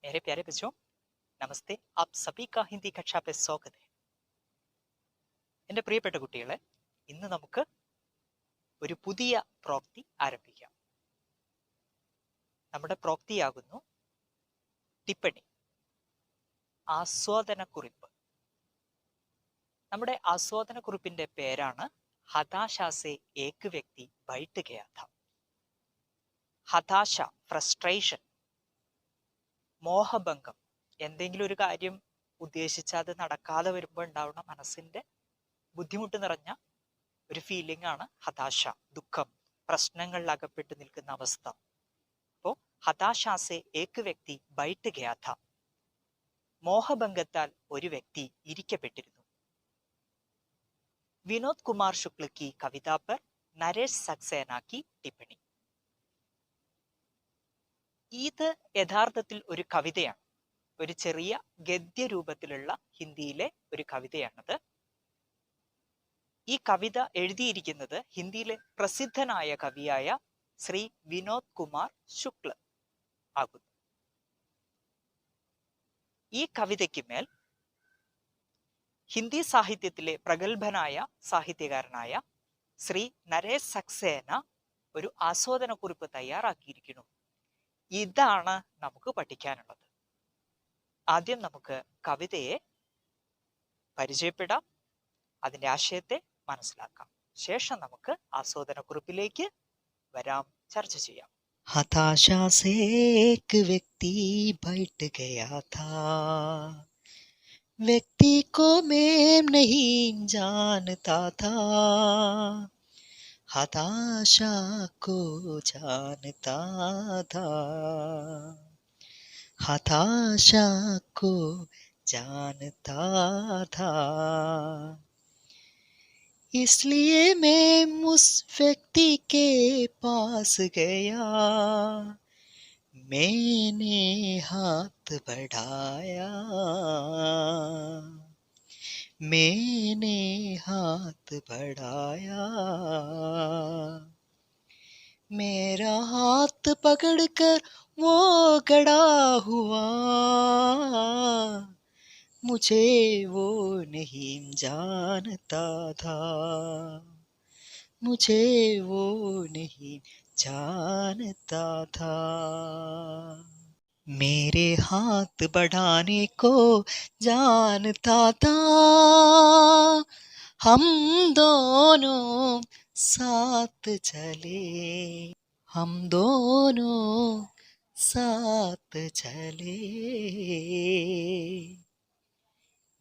मेरे प्यारे बच्चों, നമസ്തേ. आप सभी का हिंदी कक्षा पे स्वागत है. എൻ്റെ പ്രിയപ്പെട്ട കുട്ടികളെ, ഇന്ന് നമുക്ക് ഒരു പുതിയ പ്രോക്തി ആരംഭിക്കാം. നമ്മുടെ പ്രോക്തിയാകുന്നു ടിപ്പണി, ആസ്വാദനക്കുറിപ്പ്. നമ്മുടെ ആസ്വാദനക്കുറിപ്പിന്റെ പേരാണ് ഹതാശാ സേ ഏക് വ്യക്തി ബൈഠ് ഗയാ ഥാ. ഹതാശ, ഫ്രസ്ട്രേഷൻ, മോഹഭംഗം, എന്തെങ്കിലും ഒരു കാര്യം ഉദ്ദേശിച്ചാൽ അത് നടക്കാതെ വരുമ്പോൾ ഉണ്ടാവുന്ന മനസ്സിന്റെ ബുദ്ധിമുട്ട് നിറഞ്ഞ ഒരു ഫീലിംഗ് ആണ് ഹതാശ, ദുഃഖം, പ്രശ്നങ്ങളിൽ അകപ്പെട്ട് നിൽക്കുന്ന അവസ്ഥ. അപ്പോ ഹതാശാസെ ഏക് വ്യക്തി ബൈഠ് ഗയാ ഥാ, മോഹഭംഗത്താൽ ഒരു വ്യക്തി ഇരിക്കപ്പെട്ടിരുന്നു. വിനോദ് കുമാർ ശുക്ല की कविता पर നരേഷ് സക്സേന की टिप्पणी. ഇത് യഥാർത്ഥത്തിൽ ഒരു കവിതയാണ്, ഒരു ചെറിയ ഗദ്യ രൂപത്തിലുള്ള ഹിന്ദിയിലെ ഒരു കവിതയാണത്. ഈ കവിത എഴുതിയിരിക്കുന്നത് ഹിന്ദിയിലെ പ്രസിദ്ധനായ കവിയായ ശ്രീ വിനോദ് കുമാർ ശുക്ല ആകുന്നു. ഈ കവിതയ്ക്ക് മേൽ ഹിന്ദി സാഹിത്യത്തിലെ പ്രഗത്ഭനായ സാഹിത്യകാരനായ ശ്രീ നരേഷ് സക്സേന ഒരു ആസ്വാദനക്കുറിപ്പ് തയ്യാറാക്കിയിരിക്കുന്നു. ഇതാണ് നമുക്ക് പഠിക്കാനുള്ളത്. ആദ്യം നമുക്ക് കവിതയെ പരിചയപ്പെടാം, അതിന്റെ ആശയത്തെ മനസ്സിലാക്കാം. ശേഷം നമുക്ക് ആസ്വാദനക്കുറിപ്പിലേക്ക് വരാം, ചർച്ച ചെയ്യാം. हताशा से एक व्यक्ति बैठ गया था, व्यक्ति को मैं नहीं जानता था, हताशा को जानता था, हताशा को जानता था, इसलिए मैं उस व्यक्ति के पास गया, मैंने हाथ बढ़ाया, मैंने हाथ बढ़ाया, मेरा हाथ पकड़कर वो खड़ा हुआ, मुझे वो नहीं जानता था, मुझे वो नहीं जानता था, मेरे हाथ बढ़ाने को जानता था, हम दोनों साथ चले, हम दोनों साथ चले,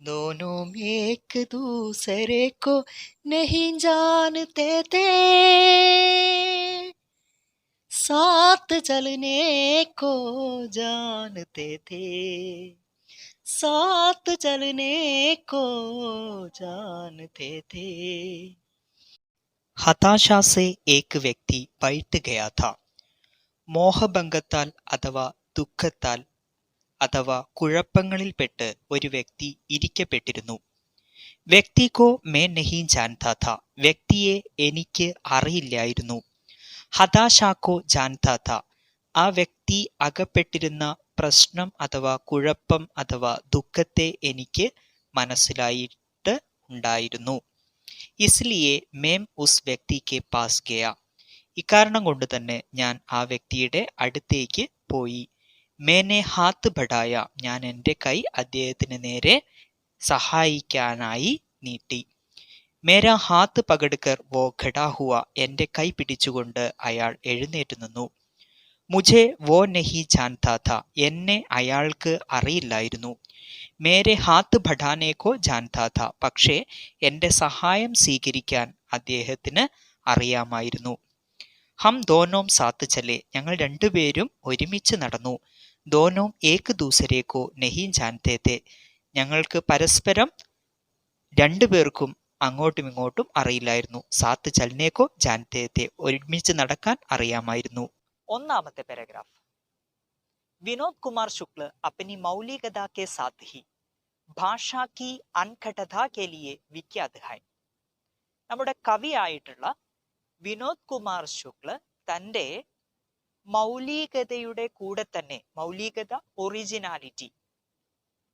दोनों एक दूसरे को नहीं जानते थे, साथ चलने को जानते थे, साथ चलने को जानते थे. ഹതാശാ സേ ഏക് വ്യക്തി ബൈഠ് ഗയാ ഥാ, മോഹഭംഗത്താൽ അഥവാ ദുഃഖത്താൽ അഥവാ കുഴപ്പങ്ങളിൽപ്പെട്ട് ഒരു വ്യക്തി ഇരിക്കപ്പെട്ടിരുന്നു. വ്യക്തിക്കോ മേ നഹീ ജാൻതാ ഥാ, വ്യക്തിയെ എനിക്ക് അറിയില്ലായിരുന്നു. ഹതാശാക്കോ ജാൻതാ ഥാ, ആ വ്യക്തി അകപ്പെട്ടിരുന്ന പ്രശ്നം അഥവാ കുഴപ്പം അഥവാ ദുഃഖത്തെ എനിക്ക് മനസ്സിലായിട്ട് ഉണ്ടായിരുന്നു. ഇസ്ലിയെ മേം ഉസ് വ്യക്തി കെ പാസ് ഗയാ, ഇക്കാരണം കൊണ്ട് തന്നെ ഞാൻ ആ വ്യക്തിയുടെ അടുത്തേക്ക് പോയി. മേനെ ഹാത്ത് ബഡായ, ഞാൻ എൻ്റെ കൈ അദ്ദേഹത്തിന് നേരെ സഹായിക്കാനായി നീട്ടി. മേരാ ഹാത്ത് പകഡ്കർ വോ ഖടാ ഹുവ, എൻ്റെ കൈ പിടിച്ചുകൊണ്ട് അയാൾ എഴുന്നേറ്റ് നിന്നു. മുझे വോ നഹി ജാൻതാ ഥാ, എന്നെ അയാൾക്ക് അറിയില്ലായിരുന്നു. മേരെ ഹാത്ത് ബഡാനെ കോ ജാൻതാ ഥാ, പക്ഷേ എൻ്റെ സഹായം സ്വീകരിക്കാൻ അദ്ദേഹത്തിന് അറിയാമായിരുന്നു. ഹം ദോനോം സാത്ത് ചലെ, ഞങ്ങൾ രണ്ടുപേരും ഒരുമിച്ച് നടന്നു. ദോനോം ഏക് ദൂസരെ കോ നഹീ ജാൻതേ തേ, ഞങ്ങൾക്ക് പരസ്പരം രണ്ടുപേർക്കും അങ്ങോട്ടും ഇങ്ങോട്ടും അറിയില്ലായിരുന്നു. സാത്ത് ചലനേക്കോ ജാൻതേ തേ, ഒരുമിച്ച് നടക്കാൻ അറിയാമായിരുന്നു. ഒന്നാമത്തെ പാരഗ്രാഫ്. വിനോദ് കുമാർ ശുക്ല अपनी मौलिकता के साथ ही ഭാഷാ की अनकटता के लिए विख्यात है. നമ്മുടെ കവിയായിട്ടുള്ള വിനോദ് കുമാർ ശുക്ല തൻ്റെ മൗലികതയുടെ കൂടെ തന്നെ, മൗലികത ഒറിജിനാലിറ്റി,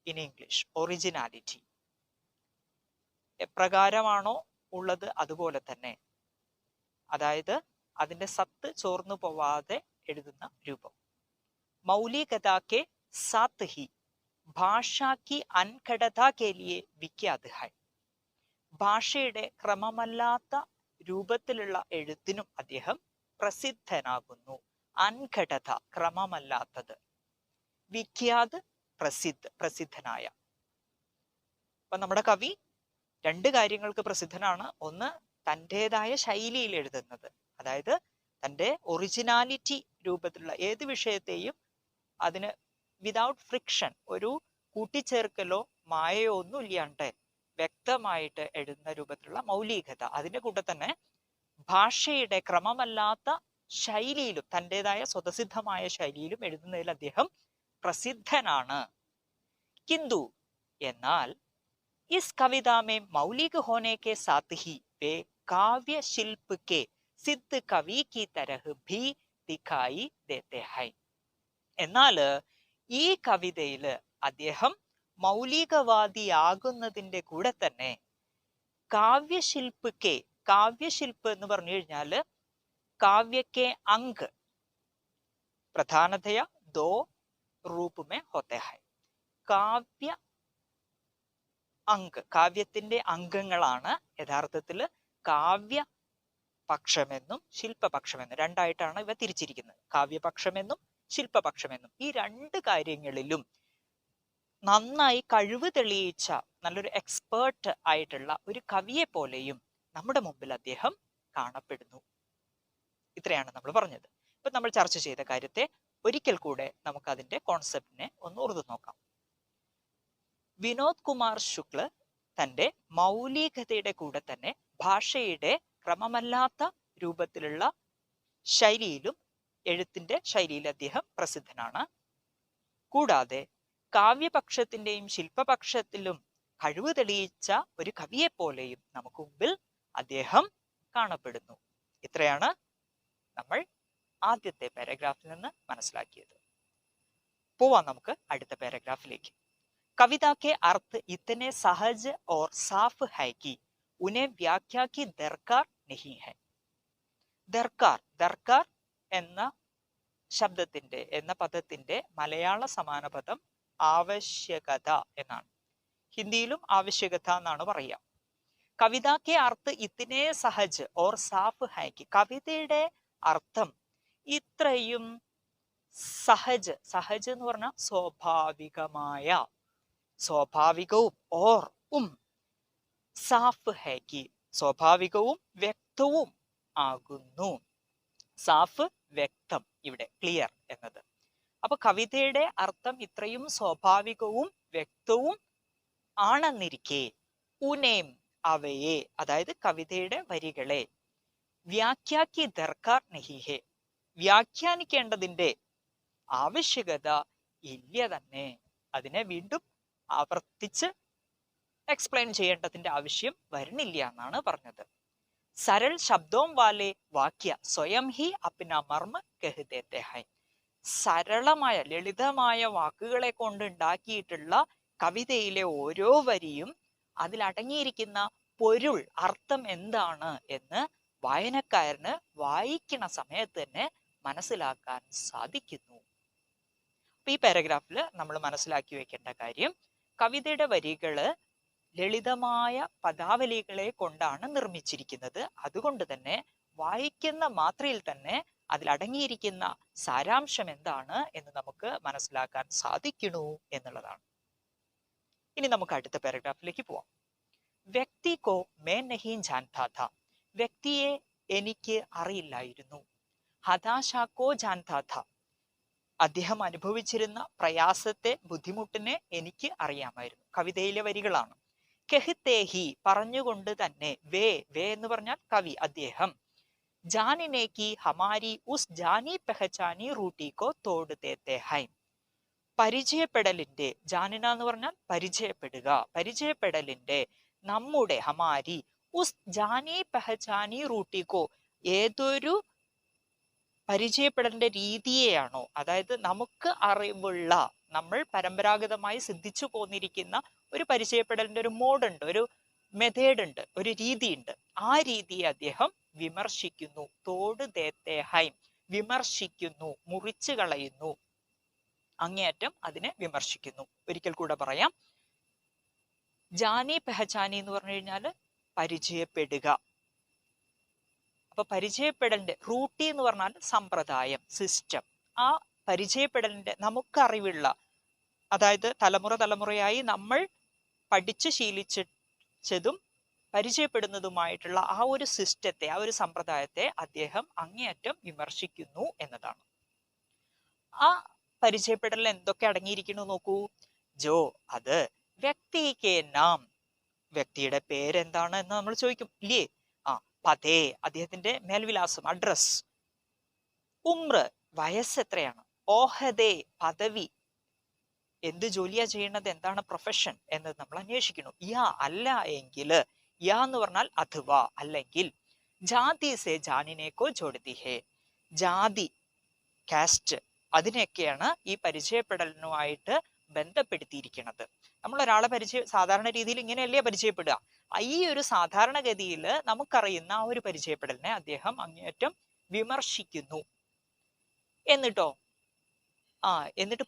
ഇൻ ഇംഗ്ലീഷ് ഒറിജിനാലിറ്റി, എപ്രകാരമാണോ ഉള്ളത് അതുപോലെ തന്നെ, അതായത് അതിന്റെ സത്ത് ചോർന്നു പോവാതെ എഴുതുന്ന രൂപം. മൗലികത കെ സാത്ത് ഹി ഭാഷാ കി അൻഘടത കെ ലിയെ വിഖ്യാത് ഹൈ. ഭാഷയുടെ ക്രമമല്ലാത്ത രൂപത്തിലുള്ള എഴുത്തിനും അദ്ദേഹം പ്രസിദ്ധനാകുന്നു. അൻഘടത ക്രമമല്ലാത്തത്, വിഖ്യാത് പ്രസിദ്ധനായ. അപ്പൊ നമ്മുടെ കവി രണ്ട് കാര്യങ്ങൾക്ക് പ്രസിദ്ധനാണ്. ഒന്ന്, തൻ്റെതായ ശൈലിയിൽ എഴുതുന്നത്, അതായത് തൻ്റെ ഒറിജിനാലിറ്റി രൂപത്തിലുള്ള ഏത് വിഷയത്തെയും അതിന് വിതൗട്ട് ഫ്രിക്ഷൻ, ഒരു കൂട്ടിച്ചേർക്കലോ മായയോ ഒന്നും ഇല്ലാണ്ട് വ്യക്തമായിട്ട് എഴുതുന്ന രൂപത്തിലുള്ള മൗലികത. അതിന്റെ കൂടെ തന്നെ ഭാഷയുടെ ക്രമമല്ലാത്ത ശൈലിയിലും, തൻ്റെതായ സ്വതസിദ്ധമായ ശൈലിയിലും എഴുതുന്നതിൽ അദ്ദേഹം പ്രസിദ്ധനാണ്. കിന്തു എന്നാൽ ഇസ് കവിത മേ മൗലിക ഹോനെ കെ സാത്ത് ഹി വേ കാവ്യ ശില്പ കെ സിദ്ധ കവി കി തരഹ് ഭി ദിഖായി ദേത്തെ ഹൈ. എന്നാല് ഈ കവിതയില് അദ്ദേഹം മൗലികവാദിയാകുന്നതിന്റെ കൂടെ തന്നെ കാവ്യശില്പക്കെ, കാവ്യശില്പ് എന്ന് പറഞ്ഞു കഴിഞ്ഞാല് കാവ്യക്കെ അംഗ് പ്രധാനതയ ദോ റൂപ് മേ ഹോത്തെ ഹൈ. കാവ്യ അംഗ്, കാവ്യത്തിന്റെ അംഗങ്ങളാണ് യഥാർത്ഥത്തില് കാവ്യ പക്ഷമെന്നും ശില്പപക്ഷമെന്നും രണ്ടായിട്ടാണ് ഇവ തിരിച്ചിരിക്കുന്നത്. കാവ്യപക്ഷമെന്നും ശില്പപക്ഷമെന്നും. ഈ രണ്ട് കാര്യങ്ങളിലും നന്നായി കഴിവ് തെളിയിച്ച നല്ലൊരു എക്സ്പേർട്ട് ആയിട്ടുള്ള ഒരു കവിയെ പോലെയും നമ്മുടെ മുമ്പിൽ അദ്ദേഹം കാണപ്പെടുന്നു. ഇത്രയാണ് നമ്മൾ പറഞ്ഞത്. ഇപ്പൊ നമ്മൾ ചർച്ച ചെയ്ത കാര്യത്തെ ഒരിക്കൽ കൂടെ നമുക്ക് അതിന്റെ കോൺസെപ്റ്റിനെ ഒന്ന് ഓർത്തു നോക്കാം. വിനോദ് കുമാർ ശുക്ല തന്റെ മൗലികതയുടെ കൂടെ തന്നെ ഭാഷയുടെ ക്രമമല്ലാത്ത രൂപത്തിലുള്ള ശൈലിയിലും, എഴുത്തിന്റെ ശൈലിയിൽ അദ്ദേഹം പ്രസിദ്ധനാണ്. കൂടാതെ കാവ്യപക്ഷത്തിന്റെയും ശില്പപക്ഷത്തിലും കഴിവ് തെളിയിച്ച ഒരു കവിയെ പോലെയും നമുക്ക് മുമ്പിൽ അദ്ദേഹം കാണപ്പെടുന്നു. ഇത്രയാണ് നമ്മൾ ആദ്യത്തെ പാരഗ്രാഫിൽ നിന്ന് മനസ്സിലാക്കിയത്. പോവാം നമുക്ക് അടുത്ത പാരഗ്രാഫിലേക്ക്. കവിത കെ അർത്ഥ ഇത്തനെ സഹജ് ഓർ സാഫ് ഹൈ കി ഉനെ വ്യാഖ്യാ കി ദർക്കാർ നഹി ഹൈ. ദർക്കാർ, ദർക്കാർ എന്ന ശബ്ദത്തിന്റെ, എന്ന പദത്തിന്റെ മലയാള സമാന പദം ആവശ്യകത എന്നാണ്. ഹിന്ദിയിലും ആവശ്യകത എന്നാണ് പറയുക. കവിത കെ അർത്ഥ ഇത്തിനെ സഹജ് ഓർ സാഫ് ഹൈ കി, കവിതയുടെ അർത്ഥം ഇത്രയും സഹജ്, സഹജ് എന്ന് പറഞ്ഞാൽ സ്വാഭാവികമായ, സ്വാഭാവികവും, ഓർ സാഫ് ഹൈ കി സ്വാഭാവികവും വ്യക്തവും ആകുന്നു. സാഫ് വ്യക്തം, ഇവിടെ ക്ലിയർ എന്നത്. അപ്പൊ കവിതയുടെ അർത്ഥം ഇത്രയും സ്വാഭാവികവും വ്യക്തവും ആണെന്നിരിക്കെ ഉനേം അവയെ, അതായത് കവിതയുടെ വരികളെ വ്യാഖ്യാക്കി ദർക്കാർ നഹിഹെ, വ്യാഖ്യാനിക്കേണ്ടതിന്റെ ആവശ്യകത ഇല്ല തന്നെ. അതിനെ വീണ്ടും ആവർത്തിച്ച് എക്സ്പ്ലെയിൻ ചെയ്യേണ്ടതിന്റെ ആവശ്യം വരുന്നില്ല എന്നാണ് പറഞ്ഞത്. സരൾ ശബ്ദോം വാലെ വാക്യ സ്വയം ഹി അപ്ന മർമ്മ കഹ് ദേത്തെ ഹൈ. സരളമായ ലളിതമായ വാക്കുകളെ കൊണ്ട് ഉണ്ടാക്കിയിട്ടുള്ള കവിതയിലെ ഓരോ വരിയും അതിലടങ്ങിയിരിക്കുന്ന പൊരുൾ, അർത്ഥം എന്താണ് എന്ന് വായനക്കാരന് വായിക്കണ സമയത്ത് തന്നെ മനസ്സിലാക്കാൻ സാധിക്കുന്നു. ഈ പാരഗ്രാഫിൽ നമ്മൾ മനസ്സിലാക്കി വെക്കേണ്ട കാര്യം, കവിതയുടെ വരികള് ലളിതമായ പദാവലികളെ കൊണ്ടാണ് നിർമ്മിച്ചിരിക്കുന്നത്. അതുകൊണ്ട് തന്നെ വായിക്കുന്ന മാത്രയിൽ തന്നെ അതിലടങ്ങിയിരിക്കുന്ന സാരാംശം എന്താണ് എന്ന് നമുക്ക് മനസ്സിലാക്കാൻ സാധിക്കണു എന്നുള്ളതാണ്. ഇനി നമുക്ക് അടുത്ത പാരഗ്രാഫിലേക്ക് പോവാം. വ്യക്തി കോ മേ നഹീ ജാൻതാ ഥാ, വ്യക്തിയെ എനിക്ക് അറിയില്ലായിരുന്നു. ഹതാശ കോ ജാൻതാ ഥാ, അദ്ദേഹം അനുഭവിച്ചിരുന്ന പ്രയാസത്തെ, ബുദ്ധിമുട്ടിനെ എനിക്ക് അറിയാമായിരുന്നു. കവിതയിലെ വരികളാണ്. കെഹ്തേഹി പറഞ്ഞുകൊണ്ട് തന്നെ, വേ വേ എന്ന് പറഞ്ഞാൽ കവി, അദ്ദേഹം ജാനിനേക്ക് ഹമാരി ഉസ് ജാനി പെഹചാനി റൂട്ടി കോ തോട് തേത്തെ ഹൈ, പരിചയപ്പെടലിന്റെ, ജാനിന എന്ന് പറഞ്ഞാൽ പരിചയപ്പെടുക, പരിചയപ്പെടലിന്റെ, നമ്മുടെ ഹമാരി ഉസ് ജാനി പെഹചാനി റൂട്ടി കോ, ഏതൊരു പരിചയപ്പെടേണ്ട രീതിയെയാണോ, അതായത് നമുക്ക് അറിവുള്ള, നമ്മൾ പരമ്പരാഗതമായി സിദ്ധിച്ചു പോന്നിരിക്കുന്ന ഒരു പരിചയപ്പെടലിന്റെ ഒരു മോഡുണ്ട്, ഒരു മെത്തേഡ് ഉണ്ട്, ഒരു രീതിയുണ്ട്. ആ രീതിയെ അദ്ദേഹം വിമർശിക്കുന്നു. തോട് ദേത്തെ ഹൈം, വിമർശിക്കുന്നു, മുറിച്ചു കളയുന്നു, അങ്ങേയറ്റം അതിനെ വിമർശിക്കുന്നു. ഒരിക്കൽ കൂടെ പറയാം. ജാനി പെഹചാനി എന്ന് പറഞ്ഞു കഴിഞ്ഞാൽ പരിചയപ്പെടുക. അപ്പൊ പരിചയപ്പെടലിന്റെ റൂട്ടി എന്ന് പറഞ്ഞാൽ സമ്പ്രദായം, സിസ്റ്റം. ആ പരിചയപ്പെടലിന്റെ നമുക്കറിവുള്ള, അതായത് തലമുറയായി നമ്മൾ പഠിച്ചു ശീലിച്ചതും പരിചയപ്പെടുന്നതുമായിട്ടുള്ള ആ ഒരു സിസ്റ്റത്തെ, ആ ഒരു സമ്പ്രദായത്തെ അദ്ദേഹം അങ്ങേയറ്റം വിമർശിക്കുന്നു എന്നതാണ്. ആ പരിചയപ്പെടലിൽ എന്തൊക്കെ അടങ്ങിയിരിക്കുന്നു നോക്കൂ. ജോ, അത് വ്യക്തിക്ക് നാം, വ്യക്തിയുടെ പേരെന്താണ് എന്ന് നമ്മൾ ചോദിക്കും ഇല്ലേ. പതേ, അദ്ദേഹത്തിന്റെ മേൽവിലാസം, അഡ്രസ്. ഉമ്ര, വയസ്സ് എത്രയാണ്. ഓഹദേ, പദവി, എന്ത് ജോലിയാ ചെയ്യുന്നത്, എന്താണ് പ്രൊഫഷൻ എന്നത് നമ്മൾ അന്വേഷിക്കുന്നു. യാ, അല്ല എങ്കിൽ, യാ എന്ന് പറഞ്ഞാൽ അഥവാ, അല്ലെങ്കിൽ. ജാതി സെ ജാനിനേക്കോ ജോഡതി ഹേ, ജാതി, കാസ്റ്റ്, അതിനെയൊക്കെയാണ് ഈ പരിചയപ്പെടലിനുമായിട്ട് ബന്ധപ്പെടുത്തിയിരിക്കുന്നത്. നമ്മൾ ഒരാളെ സാധാരണ രീതിയിൽ ഇങ്ങനെയല്ലേ പരിചയപ്പെടുക. ഈ ഒരു സാധാരണഗതിയിൽ നമുക്കറിയുന്ന ആ ഒരു പരിചയപ്പെടലിനെ അദ്ദേഹം അങ്ങേയറ്റം വിമർശിക്കുന്നു. എന്നിട്ട്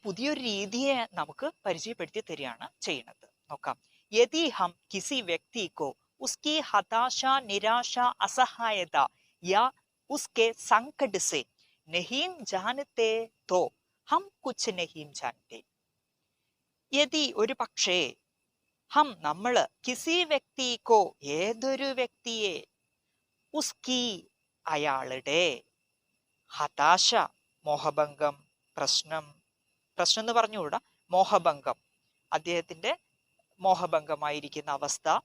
പുതിയൊരു രീതിയെ നമുക്ക് പരിചയപ്പെടുത്തി തരികയാണ് ചെയ്യുന്നത്. നോക്കാം. യദി ഹം കിസി വ്യക്തിക്കോ ഉസ്കി ഹതാശ, നിരാശ, അസഹായത യാ ഉസ്കെ സംകട് സെ नहीं जानते तो हम कुछ नहीं जानते. യദി, ഒരു പക്ഷേ, ഹം, നമ്മള്, കിസി വ്യക്തിക്കോ, ഏതൊരു വ്യക്തിയെ, ഉസ്കി, അയാളുടെ, ഹതാശ, മോഹഭംഗം, പ്രശ്നം എന്ന് പറഞ്ഞുകൂടാ, മോഹഭംഗം, അദ്ദേഹത്തിന്റെ മോഹഭംഗമായിരിക്കുന്ന അവസ്ഥ.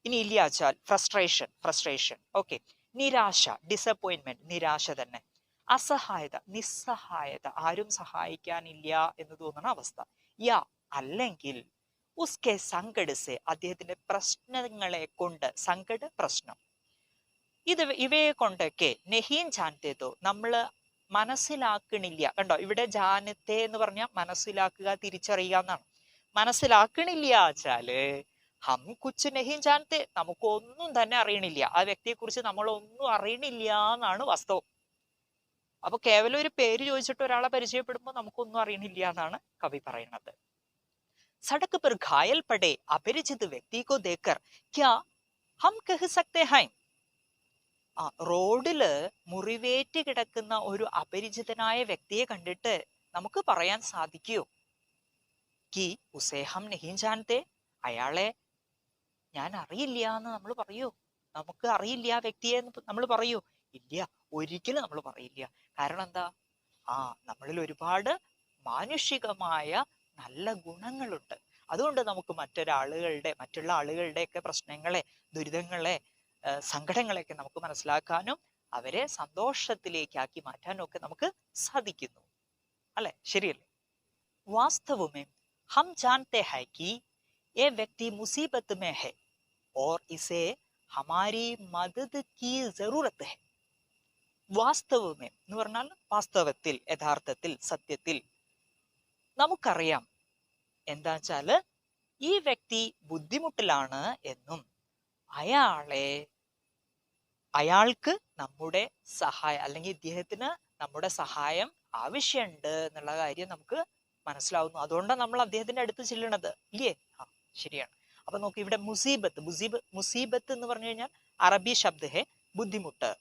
ഇനി ഇല്ലാച്ചാൽ ഫ്രസ്ട്രേഷൻ. ഓക്കെ. നിരാശ, ഡിസപ്പോയിന്റ്മെന്റ്, നിരാശ തന്നെ. അസഹായത, നിസ്സഹായത, ആരും സഹായിക്കാനില്ല എന്ന് തോന്നുന്ന അവസ്ഥ. യാ, അല്ലെങ്കിൽ, ഉസ്കെ സങ്കട് സെ, അദ്ദേഹത്തിന്റെ പ്രശ്നങ്ങളെ കൊണ്ട്, സങ്കട്, പ്രശ്നം, ഇവയെ കൊണ്ടൊക്കെ, നെഹീൻ ജാനത്തേതോ, നമ്മള് മനസ്സിലാക്കണില്ല. കണ്ടോ, ഇവിടെ ജാനത്തെ എന്ന് പറഞ്ഞാൽ മനസ്സിലാക്കുക, തിരിച്ചറിയുക എന്നാണ്. മനസ്സിലാക്കണില്ല വെച്ചാല് ഹം കുച്ച് നെഹീൻ ജാനത്തെ, നമുക്കൊന്നും തന്നെ അറിയണില്ല, ആ വ്യക്തിയെ കുറിച്ച് നമ്മളൊന്നും അറിയണില്ല എന്നാണ് വാസ്തവം. അപ്പൊ കേവലം ഒരു പേര് ചോദിച്ചിട്ട് ഒരാളെ പരിചയപ്പെടുമ്പോൾ നമുക്കൊന്നും അറിയണില്ല എന്നാണ് കവി പറയുന്നത്. സടക് പർ ഘായൽ പടേ അപരിചിത് വ്യക്തി കോ ദേക്കർ ക്യാ ഹം കഹ് സക്തേ ഹൈ. റോഡില് മുറിവേറ്റ് കിടക്കുന്ന ഒരു അപരിചിതനായ വ്യക്തിയെ കണ്ടിട്ട് നമുക്ക് പറയാൻ സാധിക്കൂ കി ഉസേ ഹം നഹീൻ ജാനത്തെ, അയാളെ ഞാൻ അറിയില്ല എന്ന് നമ്മൾ പറയൂ. നമുക്ക് അറിയില്ല ആ വ്യക്തിയെ നമ്മൾ പറയൂ? ഇല്ല, ഒരിക്കലും നമ്മൾ പറയില്ല. കാരണം എന്താ? നമ്മളിൽ ഒരുപാട് മാനുഷികമായ നല്ല ഗുണങ്ങളുണ്ട്. അതുകൊണ്ട് നമുക്ക് മറ്റുള്ള ആളുകളുടെ ഒക്കെ പ്രശ്നങ്ങളെ, ദുരിതങ്ങളെ, സങ്കടങ്ങളെയൊക്കെ നമുക്ക് മനസ്സിലാക്കാനും അവരെ സന്തോഷത്തിലേക്കാക്കി മാറ്റാനും ഒക്കെ നമുക്ക് സാധിക്കുന്നു. അല്ലെ? ശരിയല്ലേ? വാസ്തവമേ ഹം ജാനത്തെ ഹൈ കി യേ വ്യക്തി മുസീബത്ത് മേ ഹൈ और इसे हमारी मदद की जरूरत है. വാസ്തവമേ എന്ന് പറഞ്ഞാൽ വാസ്തവത്തിൽ, യഥാർത്ഥത്തിൽ, സത്യത്തിൽ നമുക്കറിയാം എന്താ വെച്ചാല് ഈ വ്യക്തി ബുദ്ധിമുട്ടിലാണ് എന്നും അയാൾക്ക് നമ്മുടെ സഹായം, അല്ലെങ്കിൽ ഇദ്ദേഹത്തിന് നമ്മുടെ സഹായം ആവശ്യമുണ്ട് എന്നുള്ള കാര്യം നമുക്ക് മനസ്സിലാവുന്നു. അതുകൊണ്ടാണ് നമ്മൾ അദ്ദേഹത്തിന്റെ അടുത്ത് ചെല്ലണത്, ഇല്ലേ? ശരിയാണ്. അപ്പൊ നോക്ക്, ഇവിടെ മുസീബത്ത് എന്ന് പറഞ്ഞു കഴിഞ്ഞാൽ അറബി ശബ്ദ ഹെ ബുദ്ധിമുട്ട്.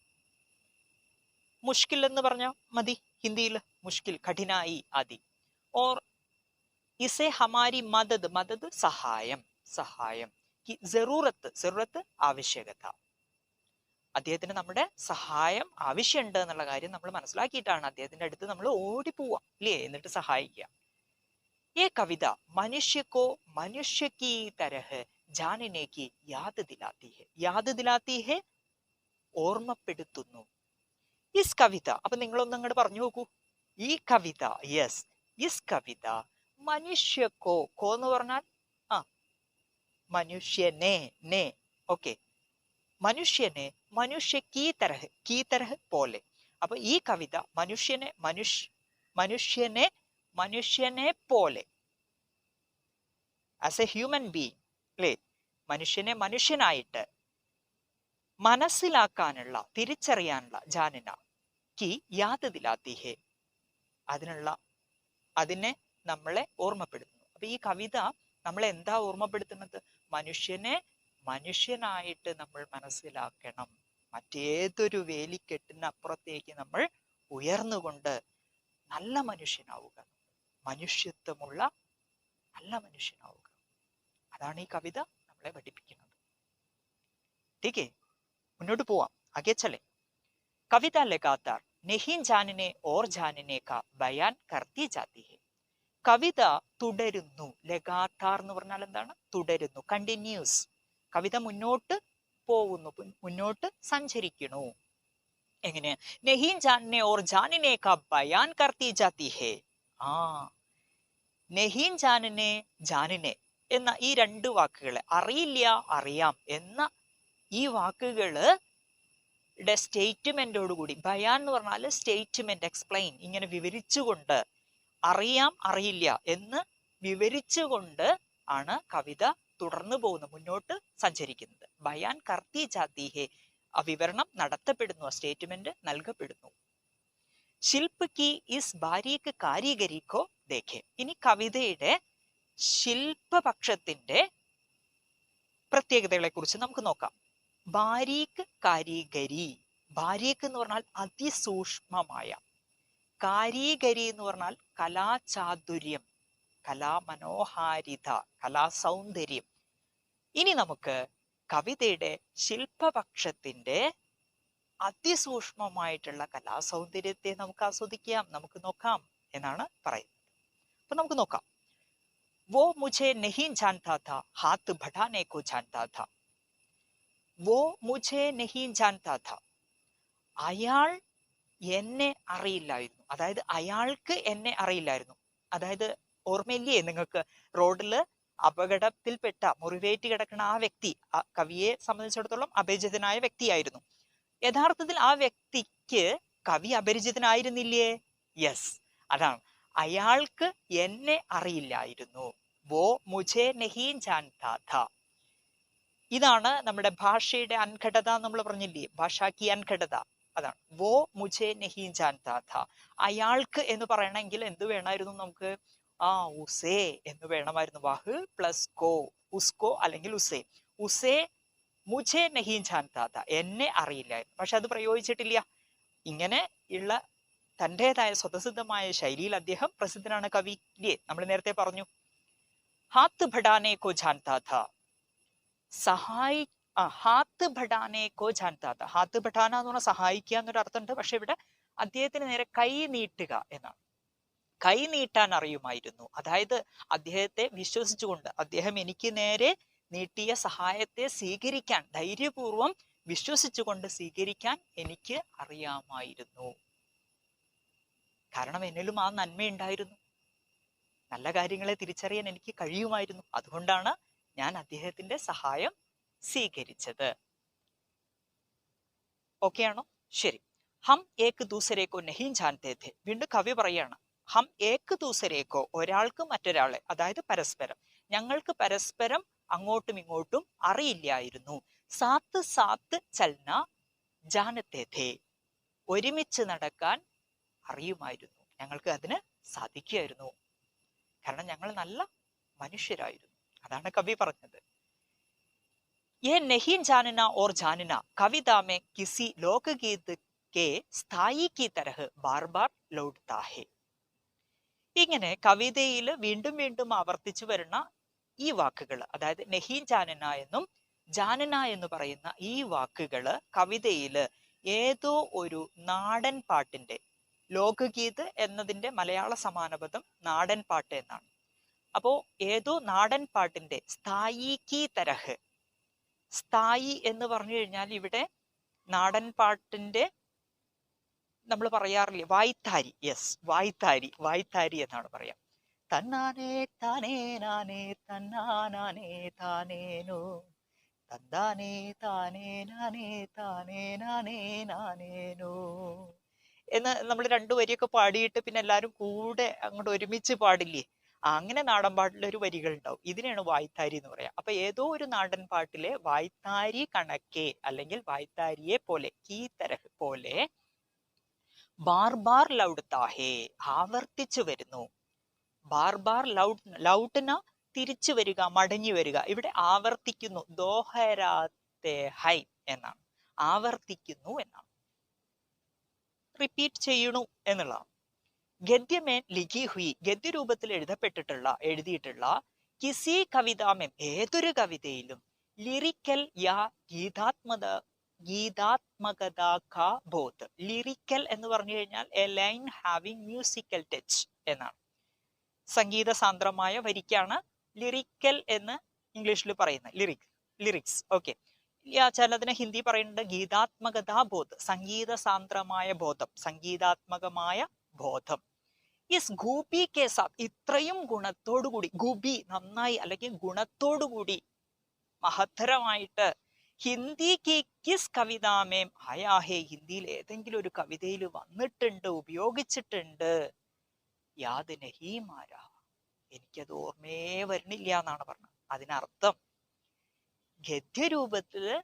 മുഷ്കിൽ എന്ന് പറഞ്ഞാൽ മതി, ഹിന്ദിയിൽ മുഷ്കിൽ, കഠിനായി ആദി. ഓർ ഇസെ ഹമാരി മദദ് സഹായം, ജറൂറത്ത് ആവശ്യകത. അദ്ദേഹത്തിന് നമ്മുടെ സഹായം ആവശ്യമുണ്ട് എന്നുള്ള കാര്യം നമ്മൾ മനസ്സിലാക്കിയിട്ടാണ് അദ്ദേഹത്തിന്റെ അടുത്ത് നമ്മൾ ഓടിപ്പോവാ, ഇല്ലേ? എന്നിട്ട് സഹായിക്കുക. ये कविता मनुष्य को मनुष्य की तरह जानने की याद दिलाती है, ഓർമ്മപ്പെടുത്തുന്നു. ഇസ് കവിത, അപ്പൊ നിങ്ങളൊന്നും അങ്ങോട്ട് പറഞ്ഞു നോക്കൂ. ഈ കവിത, യെസ്, ഇസ് കവിത മനുഷ്യക്കോ, കോ എന്ന് പറഞ്ഞാൽ മനുഷ്യനെ, ഓക്കെ, മനുഷ്യനെ, മനുഷ്യ കീ തരഹ് പോലെ, അപ്പൊ ഈ കവിത മനുഷ്യനെ പോലെ ആസ് എ ഹ്യൂമൻ ബീങ് അല്ലേ, മനുഷ്യനെ മനുഷ്യനായിട്ട് മനസ്സിലാക്കാനുള്ള, തിരിച്ചറിയാനുള്ള ജാനന കി യാദ് ദിലാത്തി ഹെ, അതിനെ നമ്മളെ ഓർമ്മപ്പെടുത്തുന്നു. അപ്പൊ ഈ കവിത നമ്മളെ എന്താ ഓർമ്മപ്പെടുത്തുന്നത്? മനുഷ്യനെ മനുഷ്യനായിട്ട് നമ്മൾ മനസ്സിലാക്കണം. മറ്റേതൊരു വേലിക്കെട്ടിനപ്പുറത്തേക്ക് നമ്മൾ ഉയർന്നുകൊണ്ട് നല്ല മനുഷ്യനാവുക, മനുഷ്യത്വമുള്ള നല്ല മനുഷ്യനാവുക. അതാണ് ഈ കവിത നമ്മളെ പഠിപ്പിക്കുന്നത്. ठीक है, മുന്നോട്ട് പോവാം. आगे चले. कविता लगातार नहीं जानने और जानने का बयान करती जाती है. കവിത തുടരുന്നു. ലഗാത്താർ എന്ന് പറഞ്ഞാൽ എന്താണ്? തുടരുന്നു, കണ്ടിന്യൂസ്. കവിത മുന്നോട്ട് പോകുന്നു, മുന്നോട്ട് സഞ്ചരിക്കുന്നു. എങ്ങനെ? नहीं जानने और जानने का बयान करती जाती है. ആ नहीं जानने जानने എന്ന ഈ രണ്ട് വാക്കുകളെ, അറിയില്ല അറിയാം എന്ന ഈ വാക്കുകളുടെ സ്റ്റേറ്റ്മെന്റോടുകൂടി, ബയാൻ എന്ന് പറഞ്ഞാൽ സ്റ്റേറ്റ്മെന്റ്, എക്സ്പ്ലെയിൻ, ഇങ്ങനെ വിവരിച്ചുകൊണ്ട്, അറിയാം അറിയില്ല എന്ന് വിവരിച്ചുകൊണ്ട് ആണ് കവിത തുടർന്നു പോകുന്നത്, മുന്നോട്ട് സഞ്ചരിക്കുന്നത്. ബയാൻ കർത്തി ജാതി ഹെ, ആ വിവരണം നടത്തപ്പെടുന്നു, ആ സ്റ്റേറ്റ്മെന്റ് നൽകപ്പെടുന്നു. ശില്പ കി ഇസ് ബാരീക് കാരിഗരി കോ ദേഖെ. ഇനി കവിതയുടെ ശില്പപക്ഷത്തിന്റെ പ്രത്യേകതകളെ കുറിച്ച് നമുക്ക് നോക്കാം. ബാരീക് കാരിഗരി, ബാരീക് എന്ന് പറഞ്ഞാൽ അതിസൂക്ഷ്മമായ, കാരിഗരി എന്ന് പറഞ്ഞാൽ കലാചാതുര്യം, കലാമനോഹാരിത, കലാസൗന്ദര്യം. ഇനി നമുക്ക് കവിതയുടെ ശില്പപക്ഷത്തിന്റെ അതിസൂക്ഷ്മമായിട്ടുള്ള കലാസൗന്ദര്യത്തെ നമുക്ക് ആസ്വദിക്കാം, നമുക്ക് നോക്കാം എന്നാണ് പറയുന്നത്. അപ്പൊ നമുക്ക് നോക്കാം. वो मुझे नहीं जानता था, हाथ बढ़ाने को जानता था. वो मुझे नहीं जानता था. അയാൾ എന്നെ അറിയില്ലായിരുന്നു. അതായത് അയാൾക്ക് എന്നെ അറിയില്ലായിരുന്നു. അതായത് ഓർമ്മയില്ലേ നിങ്ങൾക്ക്, റോഡില് അപകടത്തിൽപ്പെട്ട, മുറിവേറ്റ് കിടക്കുന്ന ആ വ്യക്തി, ആ കവിയെ സംബന്ധിച്ചിടത്തോളം അപരിചിതനായ വ്യക്തിയായിരുന്നു. യഥാർത്ഥത്തിൽ ആ വ്യക്തിക്ക് കവി അപരിചിതനായിരുന്നില്ലേ? യെസ്, അതാണ്. അയാൾക്ക് എന്നെ അറിയില്ലായിരുന്നു. വോ മുझे नहीं जानता था. ഇതാണ് നമ്മുടെ ഭാഷയുടെ അൻഘടത നമ്മൾ പറഞ്ഞില്ലേ, ഭാഷാക്കി അൻഘടത, അതാണ്. വോ മുझे नहीं जानता था. അയാൾക്ക് എന്ന് പറയണമെങ്കിൽ എന്ത് വേണമായിരുന്നു നമുക്ക്? ഉസേ എന്ന് വേണമായിരുന്നു. വഹ് പ്ലസ് കോ, ഉസ്കോ അല്ലെങ്കിൽ ഉസേ. ഉസേ മുझे नहीं जानता था, എന്നെ അറിയില്ലായിരുന്നു. പക്ഷെ അത് പ്രയോഗിച്ചിട്ടില്ല. ഇങ്ങനെ ഉള്ള തൻ്റെതായ സ്വതസിദ്ധമായ ശൈലിയിൽ അദ്ദേഹം പ്രസിദ്ധനാണ്, കവി ഇല്ലേ, നമ്മൾ നേരത്തെ പറഞ്ഞു. ഹാത്ത് ഭടാനെ കോ ജാൻതാ ഥാ, ഹാത്ത് ഭടാനെ കോ ജാൻതാ ഥാ. ഹാത്ത് ഭടാന എന്ന് പറഞ്ഞാൽ സഹായിക്കുക എന്നൊരു അർത്ഥമുണ്ട്. പക്ഷെ ഇവിടെ അദ്ദേഹത്തിന് നേരെ കൈ നീട്ടുക എന്നാണ്. കൈ നീട്ടാൻ അറിയുമായിരുന്നു. അതായത് അദ്ദേഹത്തെ വിശ്വസിച്ചുകൊണ്ട്, അദ്ദേഹം എനിക്ക് നേരെ നീട്ടിയ സഹായത്തെ സ്വീകരിക്കാൻ, ധൈര്യപൂർവം വിശ്വസിച്ചുകൊണ്ട് സ്വീകരിക്കാൻ എനിക്ക് അറിയാമായിരുന്നു. കാരണം എന്നിലും ആ നന്മയുണ്ടായിരുന്നു, നല്ല കാര്യങ്ങളെ തിരിച്ചറിയാൻ എനിക്ക് കഴിയുമായിരുന്നു. അതുകൊണ്ടാണ് ഞാൻ അദ്ദേഹത്തിന്റെ സഹായം സ്വീകരിച്ചത്. ഓക്കെ ആണോ? ശരി. ഹം ഏക് ദൂസരേക്കോ നഹീ ജാൻതേ ഥേ. വീണ്ടും കവി പറയാണ്, ഹം ഏക് ദൂസരേക്കോ, ഒരാൾക്ക് മറ്റൊരാളെ, അതായത് പരസ്പരം, ഞങ്ങൾക്ക് പരസ്പരം അങ്ങോട്ടും ഇങ്ങോട്ടും അറിയില്ലായിരുന്നു. സാത്ത് സാത്ത് ചൽന ജാനതേ ഥേ, ഒരുമിച്ച് നടക്കാൻ അറിയുമായിരുന്നു, ഞങ്ങൾക്ക് അതിന് സാധിക്കുമായിരുന്നു. കാരണം ഞങ്ങൾ നല്ല മനുഷ്യരായിരുന്നു. അതാണ് കവി പറഞ്ഞത്. ये नहीं जानना और जानना कविता में किसी लोकगीत के स्थायी की तरह बार बार लौटता है. ഇങ്ങനെ കവിതയിൽ വീണ്ടും വീണ്ടും ആവർത്തിച്ചു വരുന്ന ഈ വാക്കുകൾ, അതായത് നഹീ ജാനന എന്നും ജാനന എന്ന് പറയുന്ന ഈ വാക്കുകള് കവിതയില് ഏതോ ഒരു നാടൻ പാട്ടിന്റെ, ലോകഗീത് എന്നതിന്റെ മലയാള സമാനപദം നാടൻ പാട്ട് എന്നാണ്. അപ്പോ ഏതോ നാടൻ പാട്ടിന്റെ സ്ഥായി കി തരഹ്, സ്ഥായി എന്ന് പറഞ്ഞു കഴിഞ്ഞാൽ ഇവിടെ നാടൻ പാട്ടിന്റെ നമ്മൾ പറയാറില്ലേ വായ്ത്താരി. യെസ്, വായ്ത്താരി എന്നാണ് പറയാം. തന്നാനേ താനേ നാനേ തന്നാനേ താനേനോ തന്താനേ താനേ നാനേ താനേ നാനേ നാനേനോ എന്ന് നമ്മൾ രണ്ടു വരിയൊക്കെ പാടിയിട്ട് പിന്നെ എല്ലാവരും കൂടെ അങ്ങോട്ട് ഒരുമിച്ച് പാടില്ലേ, അങ്ങനെ നാടൻ പാട്ടിലെ ഒരു വരികൾ ഉണ്ടാവും. ഇതിനെയാണ് വായ്ത്താരി എന്ന് പറയാം. അപ്പൊ ഏതോ ഒരു നാടൻ പാട്ടിലെ വായ്ത്താരി കണക്കെ അല്ലെങ്കിൽ വായ്ത്താരിയെ പോലെ കീ തരഹ് പോലെ ബാർ ബാർ ലൗഡ്താഹേ ആവർത്തിച്ചു വരുന്നു. ബാർ ബാർ ലൗട്ട്ന തിരിച്ചു വരിക, മടങ്ങി വരിക. ഇവിടെ ആവർത്തിക്കുന്നു, ദോഹരാത്തെ ഹൈ എന്നാണ്, ആവർത്തിക്കുന്നു എന്നാണ്, റിപ്പീറ്റ് ചെയ്യണു എന്നുള്ളതാണ്. ഗദ്യമേൻ ലിഖി ഹുയി ഗദ്യരൂപത്തിൽ എഴുതിയിട്ടുള്ള കിസി കവിതാമേൻ ഏതൊരു കവിതയിലും ലിറിക്കൽ യാ ഗീതാത്മകത കാ ബോധ്. ലിറിക്കൽ എന്ന് പറഞ്ഞു കഴിഞ്ഞാൽ A line having musical touch എന്നാണ്. സംഗീത സാന്ദ്രമായ വരിക്കാണ് ലിറിക്കൽ എന്ന് ഇംഗ്ലീഷിൽ പറയുന്നത്, ലിറിക്സ്. ഓക്കെ, ചിലതിനെ ഹിന്ദി പറയുന്നുണ്ട് ഗീതാത്മകതാ ബോധ്, സംഗീത സാന്ദ്രമായ ബോധം, സംഗീതാത്മകമായ ബോധം. യെസ് ഗൂബി കെ സാത്ത് ഇത്രയും ഗുണത്തോടുകൂടി, ഗുബി നന്നായി അല്ലെങ്കിൽ ഗുണത്തോടുകൂടി മഹത്തരമായിട്ട് ഹിന്ദി കി കിസ് കവിതാമേം ആയാഹേ ഹിന്ദിയിൽ ഏതെങ്കിലും ഒരു കവിതയിൽ വന്നിട്ടുണ്ട്, ഉപയോഗിച്ചിട്ടുണ്ട്, യാദ് നഹീ മാരാ എനിക്കത് ഓർമ്മയെ വരുന്നില്ല എന്നാണ് പറഞ്ഞത്. അതിനർത്ഥം ഗദ്യരൂപത്തില്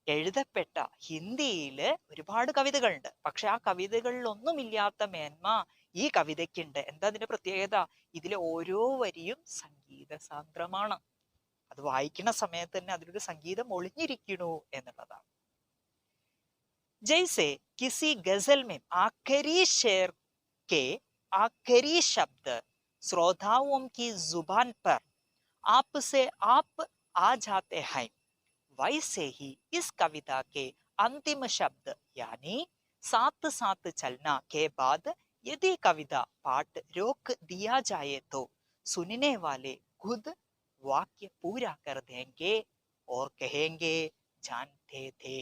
എഴുതപ്പെട്ട ഹിന്ദിയില് ഒരുപാട് കവിതകളുണ്ട്, പക്ഷെ ആ കവിതകളിലൊന്നുമില്ലാത്ത മേന്മ ഈ കവിതയ്ക്കുണ്ട്. എന്താ അതിന്റെ പ്രത്യേകത? ഇതിലെ ഓരോ വരിയും സംഗീത സാന്ദ്രമാണ്. അത് വായിക്കുന്ന സമയത്ത് തന്നെ അതിലൊരു സംഗീതം ഒളിഞ്ഞിരിക്കണു എന്നുള്ളതാണ്. ജയ്സെ കിസി ഗസൽ में आखिरी शेर के आखिरी शब्द श्रोताओं की जुबान पर आपसे आप आ जाते हैं, वैसे ही इस कविता के अंतिम शब्द यानी साथ साथ चलना के बाद यदि कविता पाठ रोक दिया जाए तो सुनने वाले खुद वाक्य पूरा कर देंगे और कहेंगे जानते थे.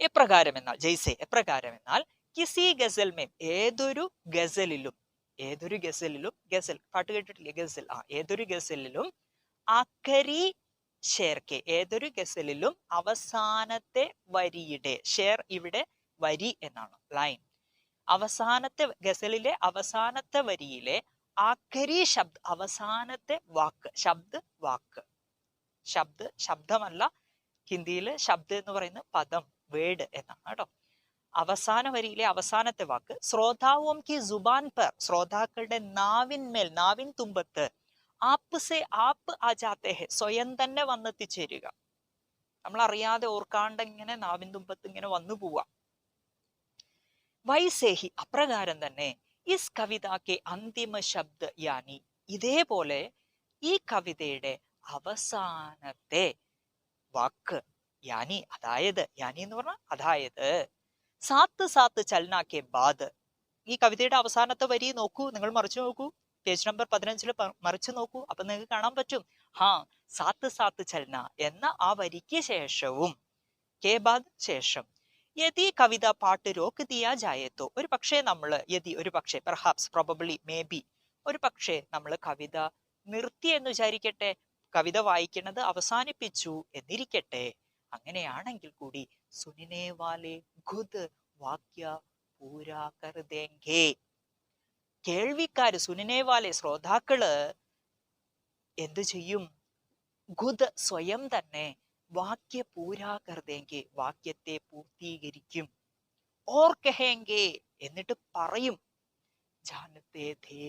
എപ്രകാരം എന്നാൽ ജയ്സെ എപ്രകാരം എന്നാൽ കിസി ഗസൽ മേം ഏതൊരു ഗസലിലും, ഗസൽ പാട്ട് കേട്ടിട്ടില്ലേ, ഗസൽ, ഏതൊരു ഗസലിലും ആഖരി ഷേർക്കെ ഏതൊരു ഗസലിലും അവസാനത്തെ വരിയുടെ, ഷേർ ഇവിടെ വരി എന്നാണ്, ലൈൻ, അവസാനത്തെ ഗസലിലെ അവസാനത്തെ വരിയിലെ ആഖരി ശബ്ദ് അവസാനത്തെ വാക്ക്, വാക്ക്, ശബ്ദമല്ല, ഹിന്ദിയിൽ ശബ്ദം എന്ന് പറയുന്നത് പദം, വേർഡ് എന്നാണ് കേട്ടോ. അവസാന വരിയിലെ അവസാനത്തെ വാക്ക് ശ്രോതാവും കി ജുബാൻ പർ ശ്രോതാക്കളുടെ നാവിന്മേൽ, നാവിൻ തുമ്പത്ത്, ആപ്പ് സെ ആപ്പ് ആ ജാത്തെ ഹെ സ്വയം തന്നെ വന്നെത്തിച്ചേരുക, നമ്മൾ അറിയാതെ ഓർക്കാണ്ട് ഇങ്ങനെ നാവിൻ തുമ്പത്ത് ഇങ്ങനെ വന്നു പോവാ. വൈസേഹി അപ്രകാരം തന്നെ ഇസ് കവിതയ്ക്ക് അന്തിമ ശബ്ദ യാനി ഇതേപോലെ ഈ കവിതയുടെ അവസാനത്തെ വാക്ക്, യാനി അതായത്, യാനി എന്ന് പറഞ്ഞാൽ അതായത്, സാത്ത് സാത്ത് ചലനാക്കെ ബാദ്, ഈ കവിതയുടെ അവസാനത്തെ വരി നോക്കൂ, നിങ്ങൾ മറിച്ചു നോക്കൂ, പേജ് നമ്പർ 15 മറിച്ചു നോക്കൂ, അപ്പൊ നിങ്ങൾക്ക് കാണാൻ പറ്റും, സാത്ത് സാത്ത് ചലന എന്ന ആ വരിക്ക് ശേഷവും, കെ ബാദ് ശേഷം, യദി കവിത പാട്ട് രോക്ക് ദിയാ ജായേത്തോ, ഒരു പക്ഷേ നമ്മൾ, യദി ഒരു പക്ഷേ, പെർഹാപ്സ്, പ്രോബബ്ലി, മേ ബി, ഒരു പക്ഷേ നമ്മൾ കവിത നിർത്തി എന്ന് വിചാരിക്കട്ടെ, കവിത വായിക്കുന്നത് അവസാനിപ്പിച്ചു എന്നിരിക്കട്ടെ, അങ്ങനെയാണെങ്കിൽ കൂടി സുനിനെ വാലെ ഖുദ് വാക്യ പൂരാ കർ ദേംഗേ, കേൾവിക്കാര്, സുനിനെ വാലെ ശ്രോതാക്കള് എന്തു ചെയ്യും, ഖുദ് സ്വയം തന്നെ, വാക്യ പൂരാ കർ ദേംഗേ വാക്യത്തെ പൂർത്തീകരിക്കും, ഓർ കഹേംഗേ എന്നിട്ട് പറയും, ജാനത്തെ ഥേ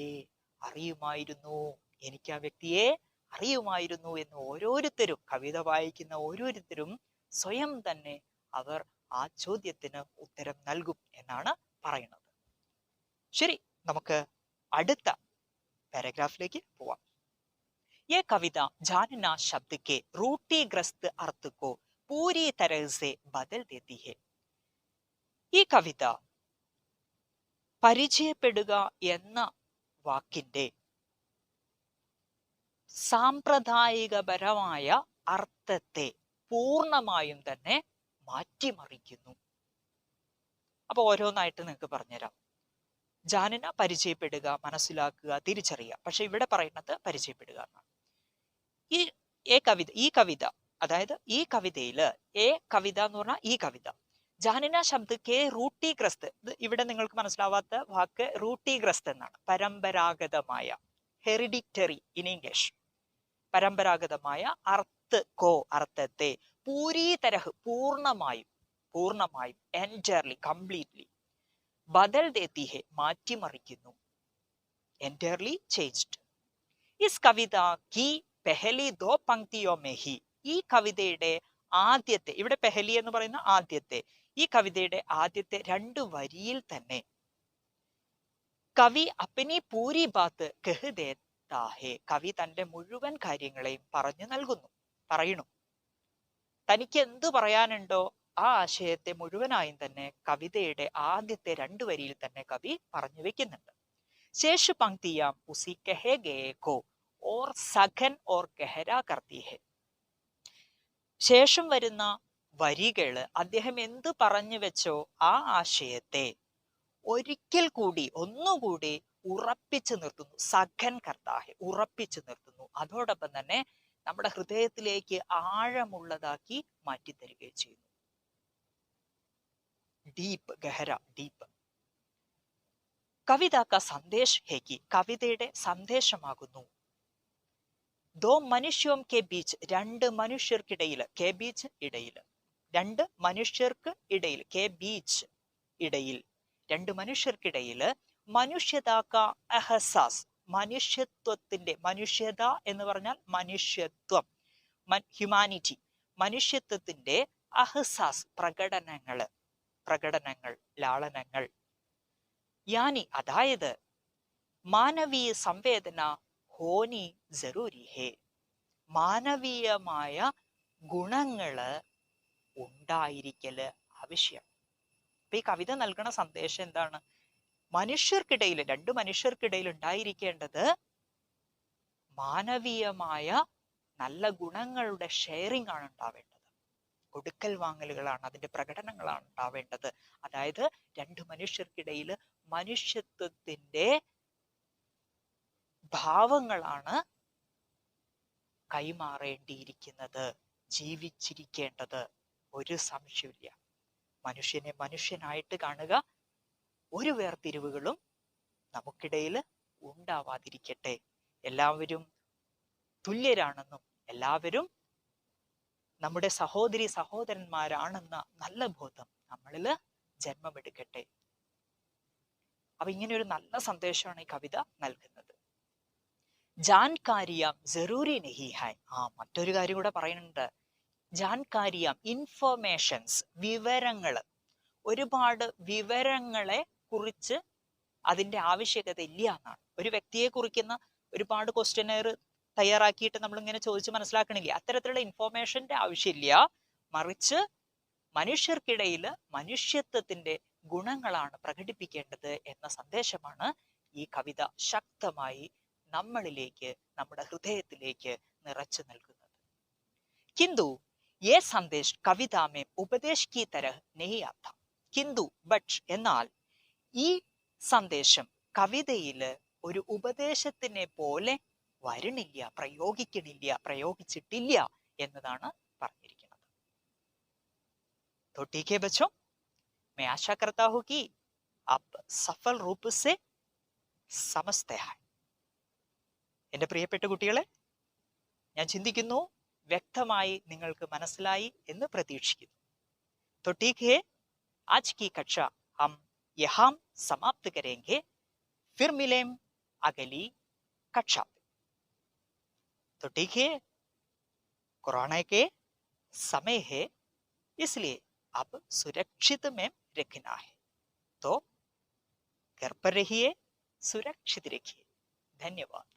അറിയുമായിരുന്നു, എനിക്ക് ആ വ്യക്തിയെ അറിയുമായിരുന്നു എന്ന് ഓരോരുത്തരും, കവിത വായിക്കുന്ന ഓരോരുത്തരും സ്വയം തന്നെ അവർ ആ ചോദ്യത്തിന് ഉത്തരം നൽകും എന്നാണ് പറയുന്നത്. ശരി, നമുക്ക് അടുത്ത പാരഗ്രാഫിലേക്ക് പോവാം. ये कविता जानना शब्द के रूढ़िग्रस्त अर्थ को पूरी तरह से बदल देती है. ഈ കവിത പരിചയപ്പെടുക എന്ന വാക്കിന്റെ സാമ്പ്രദായികപരമായ അർത്ഥത്തെ പൂർണ്ണമായും തന്നെ മാറ്റിമറിക്കുന്നു. അപ്പൊ ഓരോന്നായിട്ട് നിങ്ങൾക്ക് പറഞ്ഞുതരാം. ജാനന പരിചയപ്പെടുക, മനസ്സിലാക്കുക, തിരിച്ചറിയുക. പക്ഷെ ഇവിടെ പറയുന്നത് പരിചയപ്പെടുക എന്നാണ്. ഈ കവിത അതായത് ഈ കവിതയില് കവിത എന്ന് പറഞ്ഞാൽ ഈ കവിത ജാനിന ശബ്ദ കെ റൂട്ടിഗ്രസ്ത്, ഇത് ഇവിടെ നിങ്ങൾക്ക് മനസ്സിലാവാത്ത വാക്ക് റൂട്ടിഗ്രസ്ത് എന്നാണ്. പരമ്പരാഗതമായ, ഹെറിഡിറ്ററി ഇൻ ഇംഗ്ലീഷ്. പരമ്പരാഗതമായ, അർത്ഥ് കോ അർത്ഥത്തെ, പൂരീ തരഹ് പൂർണ്ണമായും, പൂർണ്ണമായും, എൻറ്റയർലി കംപ്ലീറ്റ്ലി, ബദൽ ദേത്തി ഹെ മാറ്റിമറിക്കുന്നു, എൻറ്റയർലി ചേഞ്ച്ഡ്. ഇസ് കവിത കി പെഹലി ദോ പങ്ക്തിയോ മേ ഹി, ഈ കവിതയുടെ ആദ്യത്തെ, ഇവിടെ പെഹലി എന്ന് പറയുന്ന ആദ്യത്തെ, ഈ കവിതയുടെ ആദ്യത്തെ 2 വരിയിൽ തന്നെ കവി അപ്പനി പൂരി ബാത്ത് കഹ് ദേത്താ ഹെ, കവി തന്റെ മുഴുവൻ കാര്യങ്ങളെയും പറഞ്ഞു നൽകുന്നു, പറയുന്നു. തനിക്ക് എന്തു പറയാനുണ്ടോ ആ ആശയത്തെ മുഴുവനായും തന്നെ കവിതയുടെ ആദ്യത്തെ 2 വരിയിൽ തന്നെ കവി പറഞ്ഞു വെക്കുന്നുണ്ട്. ശേഷ പങ്ക്തിയാം ഉസി കഹേ ഗയേ കോ ഓർ സഘൻ ഓർ ഗഹര കർത്തി ഹെ, ശേഷം വരുന്ന വരികള് അദ്ദേഹം എന്ത് പറഞ്ഞു വെച്ചോ ആ ആശയത്തെ ഒരിക്കൽ കൂടി, ഒന്നുകൂടി ഉറപ്പിച്ചു നിർത്തുന്നു. സഘൻ കർത്താഹെ, ഉറപ്പിച്ചു നിർത്തുന്നു. അതോടൊപ്പം തന്നെ നമ്മുടെ ഹൃദയത്തിലേക്ക് ആഴമുള്ളതാക്കി മാറ്റിത്തരികയും ചെയ്യുന്നു. Deep, ഗഹര, deep. കവിത ക സന്ദേശ് ഹെ കി, കവിതയുടെ സന്ദേശമാകുന്നു. ദോ മനുഷ്യോം കെ ബീച്ച്, 2 മനുഷ്യർക്കിടയിൽ, കെ ബീച്ച് ഇടയിൽ, 2 മനുഷ്യർക്ക് ഇടയിൽ, കെ ബീച്ച് ഇടയിൽ, 2 മനുഷ്യർക്കിടയിൽ, മനുഷ്യത ക അഹസാസ്, മനുഷ്യത്വത്തിന്റെ, മനുഷ്യത എന്ന് പറഞ്ഞാൽ മനുഷ്യത്വം, ഹ്യൂമാനിറ്റി, മനുഷ്യത്വത്തിന്റെ അഹസാസ് പ്രകടനങ്ങൾ, പ്രകടനങ്ങൾ, ലാളനങ്ങൾ. യാനി അതായത് മാനവീയ സംവേദന ഹോനി ജറൂരി ഹേ, മാനവീയമായ ഗുണങ്ങള് ഉണ്ടായിരിക്കല് ആവശ്യം. അപ്പൊ ഈ കവിത നൽകുന്ന സന്ദേശം എന്താണ്? മനുഷ്യർക്കിടയിൽ, 2 മനുഷ്യർക്കിടയിൽ ഉണ്ടായിരിക്കേണ്ടത് മാനവീയമായ നല്ല ഗുണങ്ങളുടെ ഷെയറിംഗ് ആണ് ഉണ്ടാവേണ്ടത്, കൊടുക്കൽ വാങ്ങലുകളാണ്, അതിന്റെ പ്രകടനങ്ങളാണ് ഉണ്ടാവേണ്ടത്. അതായത് 2 മനുഷ്യർക്കിടയിൽ മനുഷ്യത്വത്തിന്റെ ഭാവങ്ങളാണ് കൈമാറേണ്ടിയിരിക്കുന്നത്, ജീവിച്ചിരിക്കേണ്ടത്. ഒരു സംശയമില്ല. മനുഷ്യനെ മനുഷ്യനായിട്ട് കാണുക, ഒരു വേർതിരിവുകളും നമുക്കിടയിൽ ഉണ്ടാവാതിരിക്കട്ടെ. എല്ലാവരും തുല്യരാണെന്നും എല്ലാവരും നമ്മുടെ സഹോദരി സഹോദരന്മാരാണെന്ന നല്ല ബോധം നമ്മളിൽ ജന്മമെടുക്കട്ടെ. അപ്പൊ ഇങ്ങനെ ഒരു നല്ല സന്ദേശമാണ് ഈ കവിത നൽകുന്നത്. ജാൻകാരിയാം ജറൂരി നഹി ഹൈ, മറ്റൊരു കാര്യം കൂടെ പറയുന്നുണ്ട്. ജാൻകാരിയാം, ഇൻഫോർമേഷൻസ്, വിവരങ്ങള്, ഒരുപാട് വിവരങ്ങളെ കുറിച്ച് അതിന്റെ ആവശ്യകത ഇല്ല എന്നാണ്. ഒരു വ്യക്തിയെ കുറിക്കുന്ന ഒരുപാട് ക്വസ്റ്റ്യനെയർ തയ്യാറാക്കിയിട്ട് നമ്മൾ ഇങ്ങനെ ചോദിച്ച് മനസ്സിലാക്കണില്ല. അത്തരത്തിലുള്ള ഇൻഫോർമേഷന്റെ ആവശ്യമില്ല. മറിച്ച് മനുഷ്യർക്കിടയിൽ മനുഷ്യത്വത്തിന്റെ ഗുണങ്ങളാണ് പ്രകടിപ്പിക്കേണ്ടത് എന്ന സന്ദേശമാണ് ഈ കവിത ശക്തമായി നമ്മളിലേക്ക്, നമ്മുടെ ഹൃദയത്തിലേക്ക് നിറച്ചു നൽകുന്നത്. കിന്തു ये संदेश कविता में उपदेश की तरह नहीं आता. किंतु बट, എന്നാൽ ഈ സന്ദേശം കവിതയിൽ ഒരു ഉപദേശത്തിനെ പോലെ വരണില്ല, പ്രയോഗിക്കണില്ല, പ്രയോഗിച്ചിട്ടില്ല എന്നതാണ് പറഞ്ഞിരിക്കുന്നത്. तो ठीक है बच्चों, मैं आशा करता हूं कि आप सफल रूप से समझते हैं. എന്റെ പ്രിയപ്പെട്ട കുട്ടികളെ, ഞാൻ ചിന്തിക്കുന്നു വ്യക്തമായി നിങ്ങൾക്ക് മനസ്സിലായി എന്ന് പ്രതീക്ഷിക്കുന്നു. तो ठीक है, आज की कक्षा हम यहाँ समाप्त करेंगे. फिर मिलें अगली कक्षा में. तो ठीक है, कोरोना के समय है, इसलिए अब सुरक्षित में रखना है. तो घर पर रहिए, सुरक्षित रखिए. धन्यवाद.